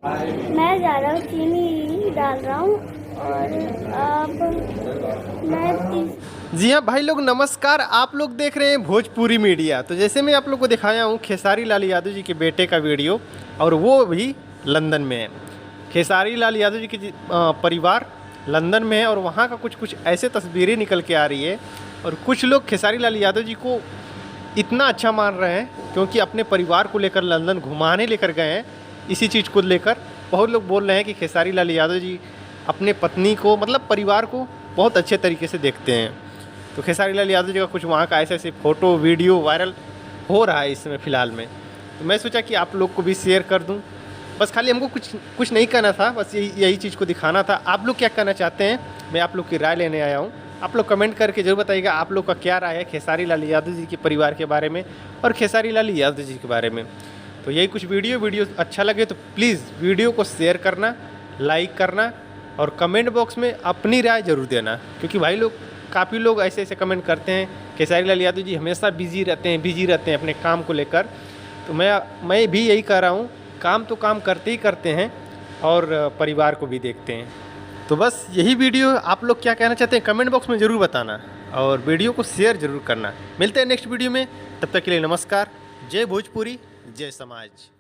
मैं जा रहा हूँ, चीनी डाल रहा हूँ और अब मैं जी हाँ भाई लोग नमस्कार। आप लोग देख रहे हैं भोजपुरी मीडिया। तो जैसे मैं आप लोग को दिखाया हूँ खेसारी लाल यादव जी के बेटे का वीडियो, और वो भी लंदन में है। खेसारी लाल यादव जी की परिवार लंदन में है और वहाँ का कुछ ऐसे तस्वीरें निकल के आ रही है। और कुछ लोग खेसारी लाल यादव जी को इतना अच्छा मान रहे हैं क्योंकि अपने परिवार को लेकर लंदन घुमाने लेकर गए हैं। इसी चीज़ को लेकर बहुत लोग बोल रहे हैं कि खेसारी लाल यादव जी अपने पत्नी को मतलब परिवार को बहुत अच्छे तरीके से देखते हैं। तो खेसारी लाल यादव जी का कुछ वहाँ का ऐसे फ़ोटो वीडियो वायरल हो रहा है इसमें फ़िलहाल में। तो मैं सोचा कि आप लोग को भी शेयर कर दूँ। बस खाली हमको कुछ नहीं कहना था, बस यही चीज़ को दिखाना था। आप लोग क्या कहना चाहते हैं, मैं आप लोग की राय लेने आया हूँ। आप लोग कमेंट करके ज़रूर बताइएगा आप लोग का क्या राय है खेसारी लाल यादव जी के परिवार के बारे में और खेसारी लाल यादव जी के बारे में। तो यही कुछ वीडियो अच्छा लगे तो प्लीज़ वीडियो को शेयर करना, लाइक करना और कमेंट बॉक्स में अपनी राय ज़रूर देना। क्योंकि भाई लोग काफ़ी लोग ऐसे कमेंट करते हैं खेसारी लाल यादव जी हमेशा बिजी रहते हैं अपने काम को लेकर। तो मैं भी यही कह रहा हूँ, काम तो काम करते ही करते हैं और परिवार को भी देखते हैं। तो बस यही वीडियो, आप लोग क्या कहना चाहते हैं कमेंट बॉक्स में ज़रूर बताना और वीडियो को शेयर ज़रूर करना। मिलते हैं नेक्स्ट वीडियो में, तब तक के लिए नमस्कार। जय भोजपुरी, जय समाज।